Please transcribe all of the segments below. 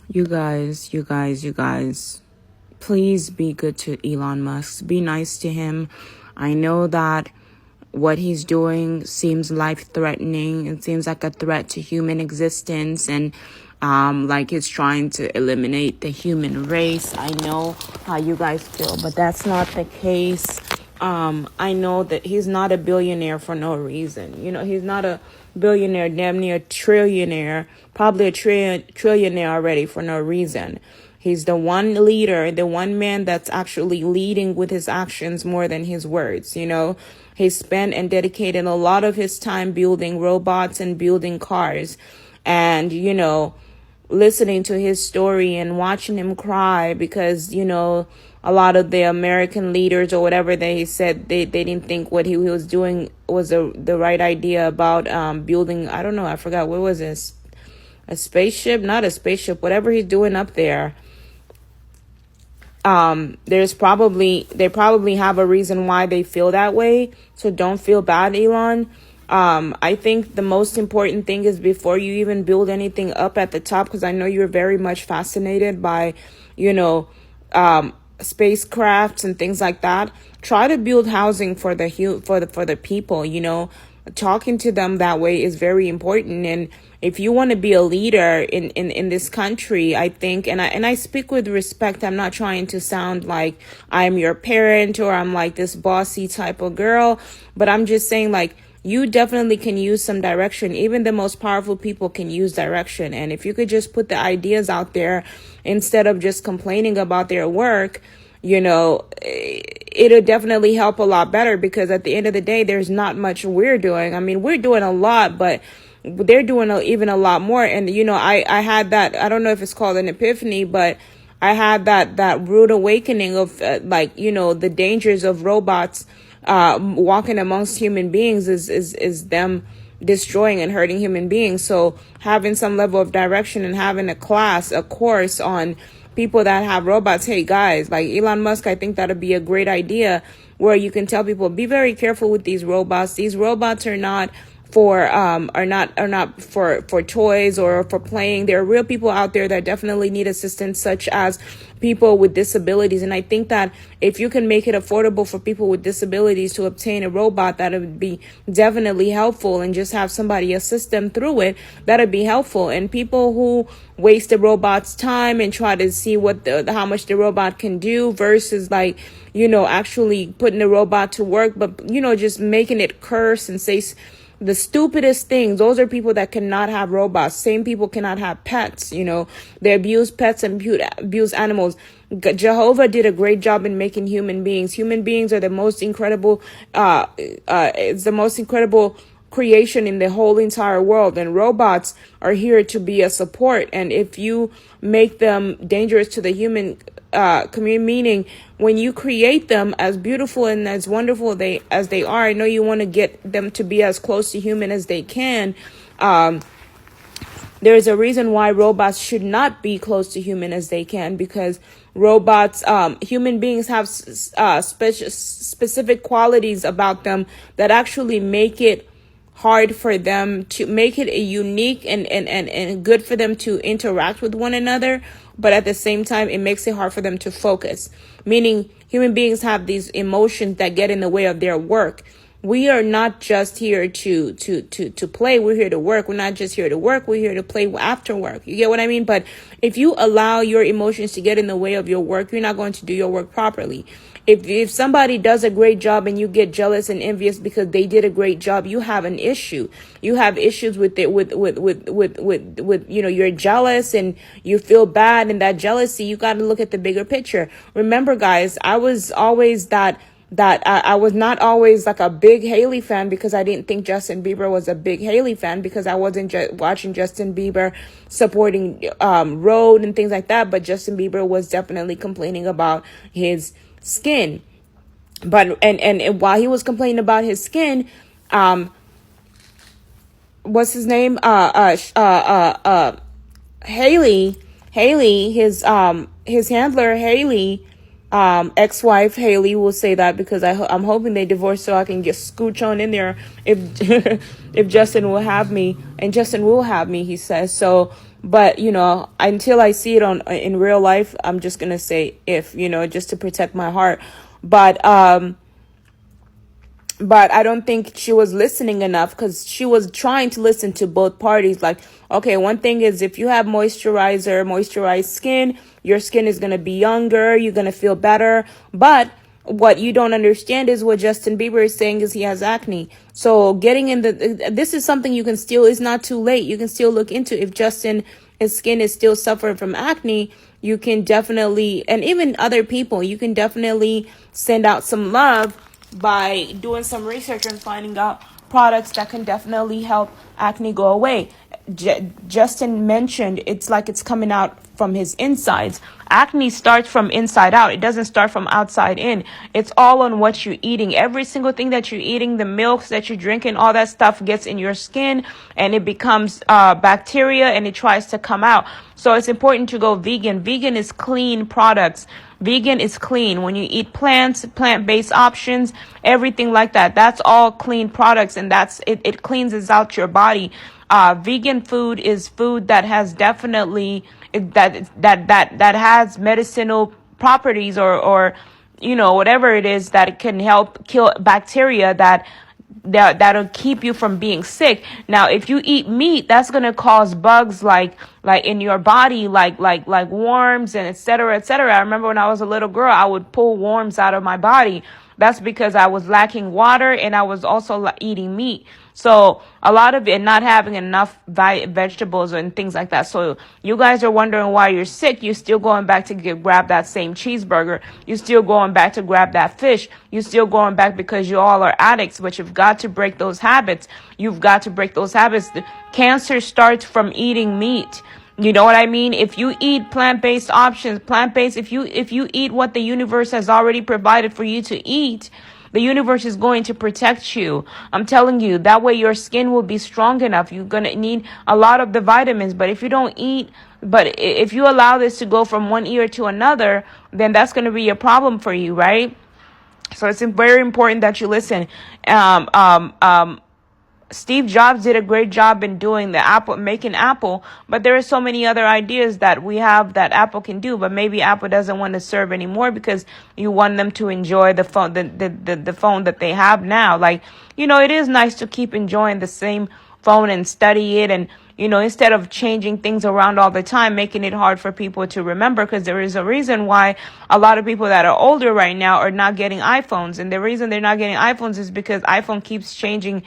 You guys, please be good to Elon Musk. Be nice to him. I know that what he's doing seems life-threatening. It seems like a threat to human existence, and like he's trying to eliminate the human race. I know how you guys feel, but that's not the case. I know that he's not a billionaire for no reason. He's not a billionaire, damn near trillionaire, probably a trillionaire already for no reason. He's the one leader, the one man that's actually leading with his actions more than his words. He spent and dedicated a lot of his time building robots and building cars. And, listening to his story and watching him cry because, a lot of the American leaders or whatever they said they didn't think what he was doing was the right idea about building, I don't know, I forgot, what was this? A spaceship? Not a spaceship, whatever he's doing up there. They probably have a reason why they feel that way. So don't feel bad, Elon. I think the most important thing is before you even build anything up at the top, because I know you're very much fascinated by, spacecrafts and things like that. Try to build housing for the people. Talking to them that way is very important. And if you want to be a leader in this country, I think, and I speak with respect. I'm not trying to sound like I'm your parent or I'm like this bossy type of girl, but I'm just saying, like, you definitely can use some direction. Even the most powerful people can use direction. And if you could just put the ideas out there instead of just complaining about their work, it'll definitely help a lot better, because at the end of the day, there's not much we're doing. I mean, we're doing a lot, but they're doing even a lot more. And, I had that, I don't know if it's called an epiphany, but I had that rude awakening of the dangers of robots walking amongst human beings is them destroying and hurting human beings. So having some level of direction and having a course on people that have robots. Hey guys, like Elon Musk, I think that'd be a great idea where you can tell people, be very careful with these robots. These robots are not for toys or for playing. There are real people out there that definitely need assistance, such as people with disabilities. And I think that if you can make it affordable for people with disabilities to obtain a robot, that would be definitely helpful, and just have somebody assist them through it, that'd be helpful. And people who waste the robot's time and try to see how much the robot can do versus actually putting the robot to work, but just making it curse and say the stupidest things. Those are people that cannot have robots. Same people cannot have pets. They abuse pets and abuse animals. Jehovah did a great job in making human beings. Human beings are the most incredible. It's the most incredible creation in the whole entire world, and robots are here to be a support. And if you make them dangerous to the human community, meaning when you create them as beautiful and as wonderful as they are, I know you want to get them to be as close to human as they can. There's a reason why robots should not be close to human as they can, because robots, human beings have specific qualities about them that actually make it hard for them to make it a unique and good for them to interact with one another. But at the same time, it makes it hard for them to focus, meaning human beings have these emotions that get in the way of their work. We are not just here to play. We're here to work. We're not just here to work. We're here to play after work. You get what I mean? But if you allow your emotions to get in the way of your work, you're not going to do your work properly. If somebody does a great job and you get jealous and envious because they did a great job, you have an issue. You have issues with it, with you're jealous and you feel bad, and that jealousy, you got to look at the bigger picture. Remember, guys, I was always I was not always like a big Haley fan, because I didn't think Justin Bieber was a big Haley fan, because I wasn't watching Justin Bieber supporting Road and things like that. But Justin Bieber was definitely complaining about his skin. But and while he was complaining about his skin, what's his name? Haley, his handler Haley, ex-wife Haley, will say that, because I'm hoping they divorce so I can get scooch on in there if if Justin will have me, and Justin will have me, he says. So But, until I see it on in real life, I'm just going to say if, just to protect my heart. But I don't think she was listening enough, because she was trying to listen to both parties. Like, okay, one thing is, if you have moisturized skin, your skin is going to be younger, you're going to feel better. But what you don't understand is what Justin Bieber is saying is he has acne. So getting in this is something you can still, it's not too late. You can still look into if his skin is still suffering from acne. You can definitely, and even other people, you can definitely send out some love by doing some research and finding out products that can definitely help acne go away. Justin mentioned it's like it's coming out from his insides. Acne starts from inside out. It doesn't start from outside in. It's all on what you're eating. Every single thing that you're eating, the milks that you're drinking, all that stuff gets in your skin and it becomes bacteria and it tries to come out. So it's important to go vegan. Vegan is clean products. Vegan is clean. When you eat plants, plant-based options, everything like that, that's all clean products, and it cleanses out your body. Vegan food is food that has definitely that has medicinal properties, or whatever it is that it can help kill bacteria that'll keep you from being sick. Now, if you eat meat, that's gonna cause bugs like in your body, like worms and et cetera, et cetera. I remember when I was a little girl, I would pull worms out of my body. That's because I was lacking water and I was also eating meat. So a lot of it, not having enough vegetables and things like that. So you guys are wondering why you're sick. You're still going back to grab that same cheeseburger. You're still going back to grab that fish. You're still going back because you all are addicts, but you've got to break those habits. You've got to break those habits. Cancer starts from eating meat. You know what I mean? If you eat plant-based options, if you eat what the universe has already provided for you to eat, the universe is going to protect you. I'm telling you, that way your skin will be strong enough. You're going to need a lot of the vitamins, but if you don't eat, but if you allow this to go from one ear to another, then that's going to be a problem for you, right? So it's very important that you listen. Steve Jobs did a great job in doing making Apple, but there are so many other ideas that we have that Apple can do, but maybe Apple doesn't want to serve anymore because you want them to enjoy the phone, the phone that they have now. Like, it is nice to keep enjoying the same phone and study it, and instead of changing things around all the time, making it hard for people to remember, because there is a reason why a lot of people that are older right now are not getting iPhones. And the reason they're not getting iPhones is because iPhone keeps changing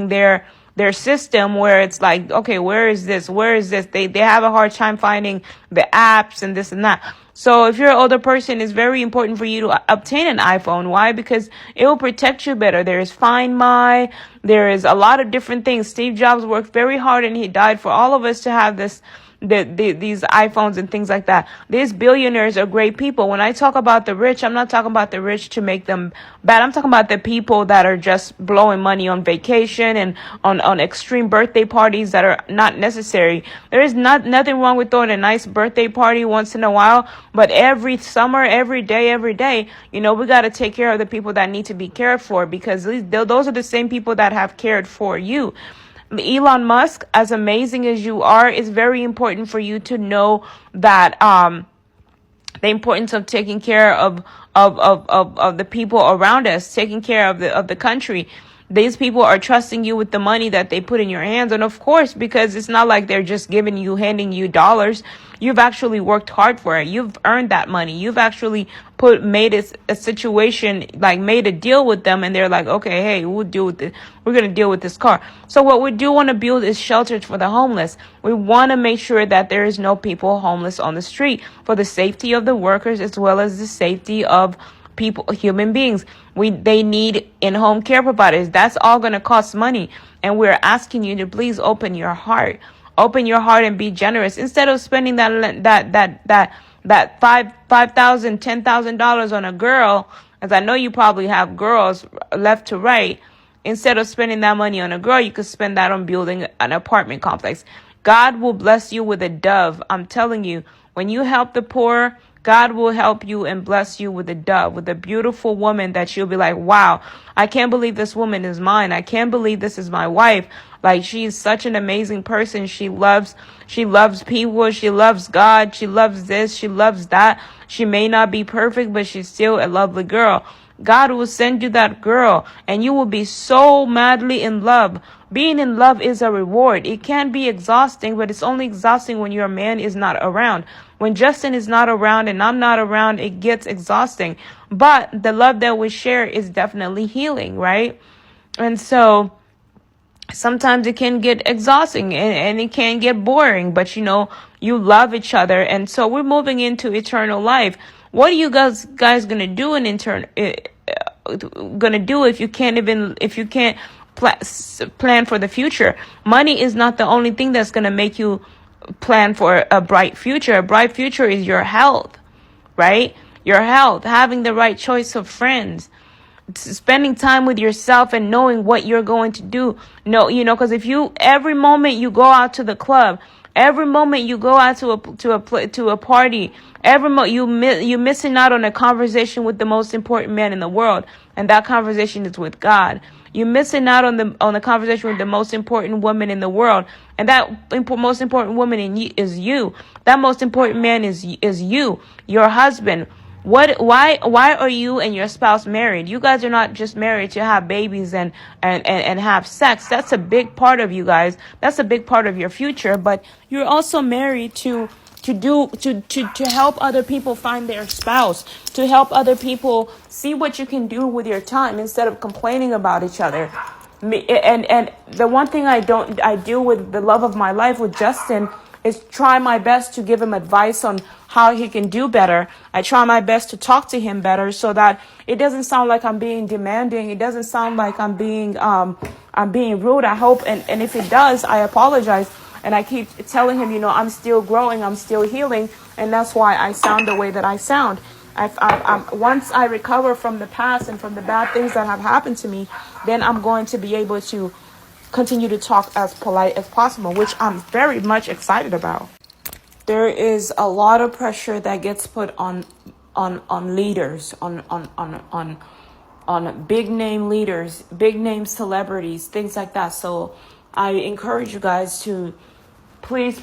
their system, where it's like, okay, where is this? They have a hard time finding the apps and this and that. So if you're an older person, it's very important for you to obtain an iPhone. Why? Because it will protect you better. There is Find My. There is a lot of different things. Steve Jobs worked very hard and he died for all of us to have these iPhones and things like that. These billionaires are great people. When I talk about the rich, I'm not talking about the rich to make them bad. I'm talking about the people that are just blowing money on vacation and on extreme birthday parties that are not necessary. There is nothing wrong with throwing a nice birthday party once in a while, but every summer, every day, we got to take care of the people that need to be cared for, because those are the same people that have cared for you. Elon Musk, as amazing as you are, it's very important for you to know that the importance of taking care of the people around us, taking care of the country. These people are trusting you with the money that they put in your hands. And of course, because it's not like they're just handing you dollars. You've actually worked hard for it. You've earned that money. You've actually made a situation, like made a deal with them. And they're like, okay, hey, we'll deal with it. We're going to deal with this car. So what we do want to build is shelters for the homeless. We want to make sure that there is no people homeless on the street, for the safety of the workers as well as the safety of people, human beings. They need in-home care providers. That's all going to cost money. And we're asking you to please open your heart and be generous. Instead of spending that $5,000, $10,000 on a girl, as I know you probably have girls left to right. Instead of spending that money on a girl, you could spend that on building an apartment complex. God will bless you with a dove. I'm telling you, when you help the poor, God will help you and bless you with a dove, with a beautiful woman that you'll be like, wow, I can't believe this woman is mine. I can't believe this is my wife. Like, she's such an amazing person. She loves She loves people. She loves God. She loves this. She loves that. She may not be perfect, but she's still a lovely girl. God will send you that girl, and you will be so madly in love. Being in love is a reward. It can be exhausting, but it's only exhausting when your man is not around. When Justin is not around and I'm not around, it gets exhausting. But the love that we share is definitely healing, right? And so sometimes it can get exhausting, and it can get boring, but you love each other. And so we're moving into eternal life. What are you guys gonna do gonna do if you can't plan for the future? Money is not the only thing that's gonna make you plan for a bright future. A bright future is your health, right? Your health, having the right choice of friends, spending time with yourself and knowing what you're going to do. No, because if every moment you go out to the club, every moment you go out to a party, every moment you're missing out on a conversation with the most important man in the world, and that conversation is with God. You're missing out on the conversation with the most important woman in the world, and that most important woman is you. That most important man is you, your husband. Why are you and your spouse married? You guys are not just married to have babies and have sex. That's a big part of you guys. That's a big part of your future, but you're also married to help other people find their spouse, to help other people see what you can do with your time instead of complaining about each other. And the one thing I do with the love of my life with Justin is try my best to give him advice on how he can do better. I try my best to talk to him better so that it doesn't sound like I'm being demanding. It doesn't sound like I'm being rude. I hope, and if it does, I apologize. And I keep telling him, I'm still growing, I'm still healing, and that's why I sound the way that I sound. Once I recover from the past and from the bad things that have happened to me, then I'm going to be able to continue to talk as polite as possible, which I'm very much excited about. There is a lot of pressure that gets put on leaders, on big name leaders, big name celebrities, things like that. So I encourage you guys to please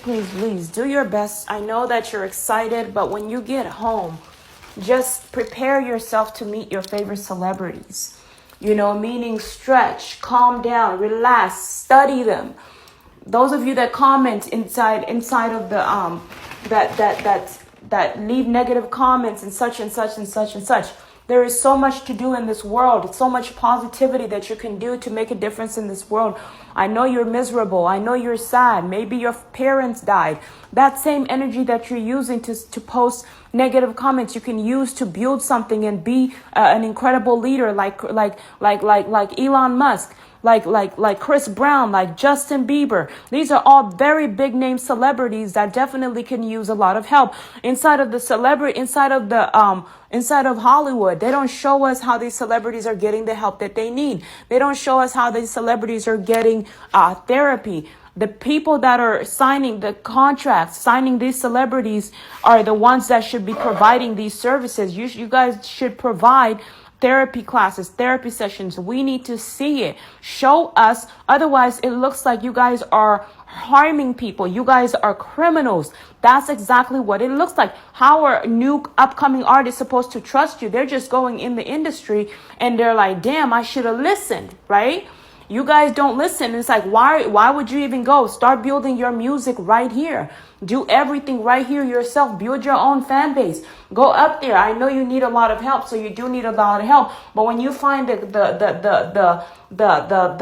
do your best. I know that you're excited, but when you get home, just prepare yourself to meet your favorite celebrities. Meaning stretch, calm down, relax, study them. Those of you that comment inside of the that leave negative comments and such and such and such and such. There is so much to do in this world. It's so much positivity that you can do to make a difference in this world. I know you're miserable. I know you're sad. Maybe your parents died. That same energy that you're using to post negative comments, you can use to build something and be an incredible leader like Elon Musk. Like Chris Brown, like Justin Bieber. These are all very big name celebrities that definitely can use a lot of help. Inside of Hollywood, they don't show us how these celebrities are getting the help that they need. They don't show us how these celebrities are getting therapy. The people that are signing the contracts, signing these celebrities, are the ones that should be providing these services. You guys should provide therapy classes, therapy sessions. We need to see it. Show us. Otherwise, it looks like you guys are harming people. You guys are criminals. That's exactly what it looks like. How are new upcoming artists supposed to trust you? They're just going in the industry and they're like, damn, I should have listened, right? You guys don't listen. It's like, why would you even go? Start building your music right here. Do everything right here yourself. Build your own fan base. Go up there. I know you need a lot of help, so you do need a lot of help. But when you find the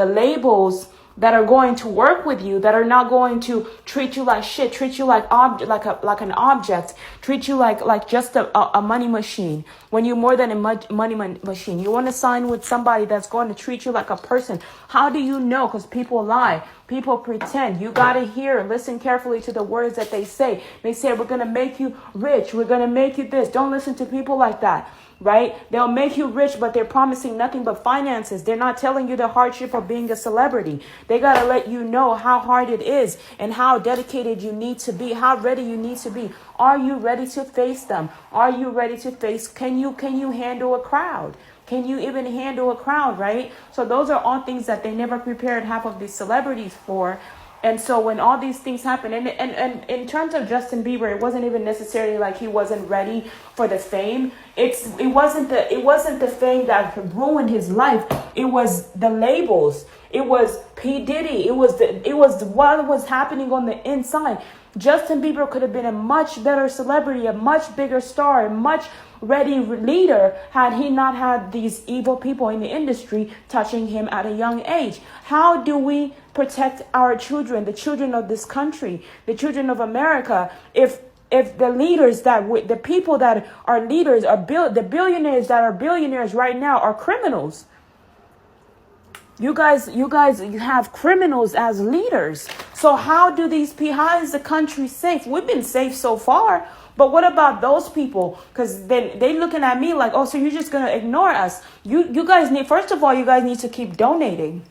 labels that are going to work with you, that are not going to treat you like shit, treat you like an object, treat you like just a money machine, when you're more than a money machine. You want to sign with somebody that's going to treat you like a person. How do you know? Because people lie. People pretend. You got to listen carefully to the words that they say. They say, we're going to make you rich. We're going to make you this. Don't listen to people like that. Right? They'll make you rich, but they're promising nothing but finances. They're not telling you the hardship of being a celebrity. They got to let you know how hard it is and how dedicated you need to be, how ready you need to be. Are you ready to face them? Are you ready to face? Can you handle a crowd? Can you even handle a crowd, right? So those are all things that they never prepared half of these celebrities for. And so when all these things happen, and in terms of Justin Bieber, it wasn't even necessarily like he wasn't ready for the fame. It wasn't the fame that ruined his life. It was the labels. It was P. Diddy. It was what was happening on the inside. Justin Bieber could have been a much better celebrity, a much bigger star, a much ready leader had he not had these evil people in the industry touching him at a young age. How do we protect our children, the children of this country, the children of America, if the leaders the people that are leaders are the billionaires that are billionaires right now are criminals? You guys have criminals as leaders. So how is the country safe? We've been safe so far, but what about those people? Because then they looking at me like, oh, so you're just gonna ignore us? You guys need, first of all, you guys need to keep donating.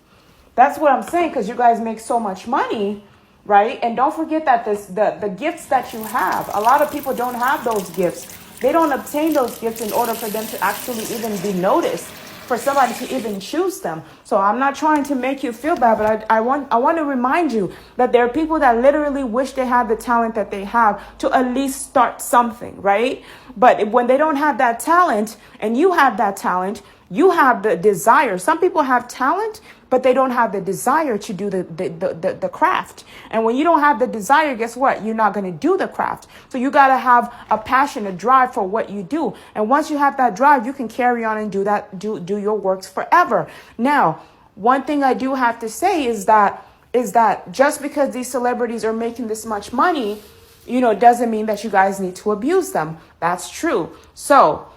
That's what I'm saying, because you guys make so much money, right? And don't forget that the gifts that you have, a lot of people don't have those gifts. They don't obtain those gifts in order for them to actually even be noticed, for somebody to even choose them. So I'm not trying to make you feel bad, but I want to remind you that there are people that literally wish they had the talent that they have to at least start something, right? But when they don't have that talent and you have that talent, you have the desire. Some people have talent, but they don't have the desire to do the craft. And when you don't have the desire, guess what? You're not going to do the craft. So you got to have a passion, a drive for what you do. And once you have that drive, you can carry on and do your works forever. Now, one thing I do have to say is that just because these celebrities are making this much money, doesn't mean that you guys need to abuse them. That's true. So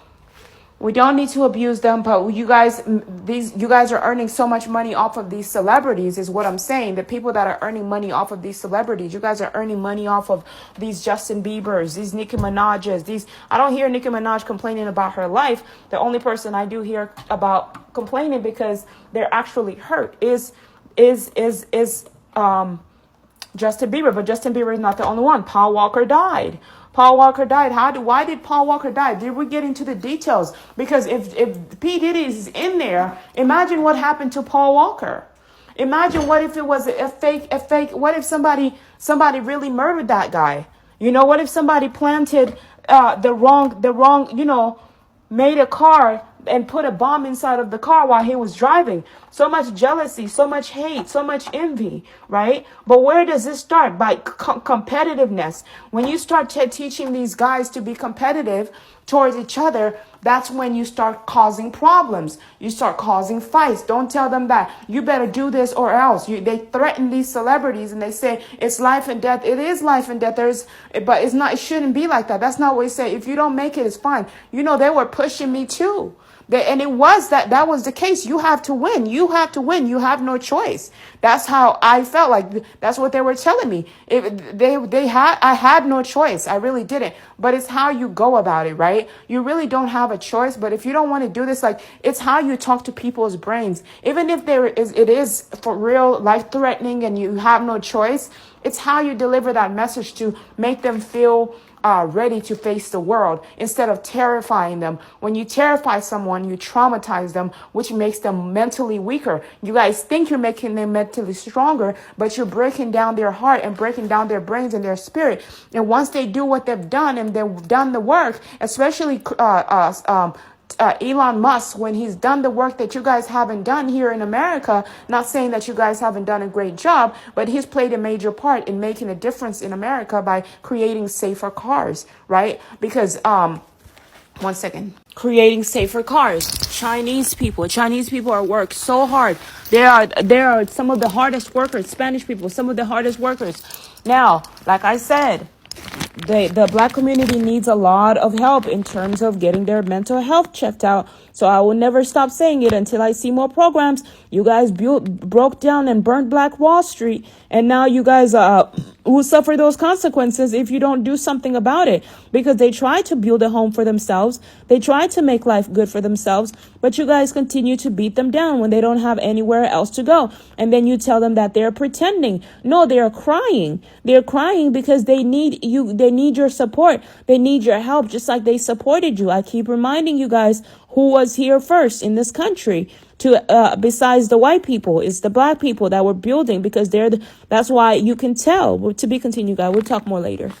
we don't need to abuse them, but you guys are earning so much money off of these celebrities is what I'm saying. The people that are earning money off of these celebrities, you guys are earning money off of these Justin Biebers, these Nicki Minaj's, I don't hear Nicki Minaj complaining about her life. The only person I do hear about complaining because they're actually hurt is Justin Bieber, but Justin Bieber is not the only one. Paul Walker died. Why did Paul Walker die? Did we get into the details? Because if P. Diddy is in there, imagine what happened to Paul Walker. Imagine what if it was a fake, what if somebody really murdered that guy? What if somebody planted the wrong, made a car and put a bomb inside of the car while he was driving? So much jealousy, so much hate, so much envy, right? But where does this start? By competitiveness. When you start teaching these guys to be competitive towards each other, that's when you start causing problems. You start causing fights. Don't tell them that you better do this or else. They threaten these celebrities and they say it's life and death. It is life and death. But it's not. It shouldn't be like that. That's not what we say. If you don't make it, it's fine. They were pushing me too. And it was that was the case. You have to win. You have to win. You have no choice. That's how I felt like. That's what they were telling me. I had no choice. I really didn't. But it's how you go about it, right? You really don't have a choice. But if you don't want to do this, it's how you talk to people's brains. Even if it is for real life threatening and you have no choice, it's how you deliver that message to make them feel ready to face the world instead of terrifying them. When you terrify someone, you traumatize them, which makes them mentally weaker. You guys think you're making them mentally stronger, but you're breaking down their heart and breaking down their brains and their spirit. And once they do what they've done and they've done the work, especially Elon Musk, when he's done the work that you guys haven't done here in America, not saying that you guys haven't done a great job, but he's played a major part in making a difference in America by creating safer cars, right? Because, one second. Creating safer cars. Chinese people are work so hard. They are some of the hardest workers. Spanish people, some of the hardest workers. Now, like I said, the Black community needs a lot of help in terms of getting their mental health checked out. So I will never stop saying it until I see more programs. You guys broke down and burnt Black Wall Street, and now you guys will suffer those consequences if you don't do something about it, because they try to build a home for themselves. They try to make life good for themselves, but you guys continue to beat them down when they don't have anywhere else to go. And then you tell them that they're pretending. No, they are crying. They're crying because they need you. they need your support. They need your help, just like they supported you. I keep reminding you guys who was here first in this country besides the white people. It's the black people that were building, because that's why you can tell. To be continued, guys. We'll talk more later.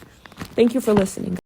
Thank you for listening.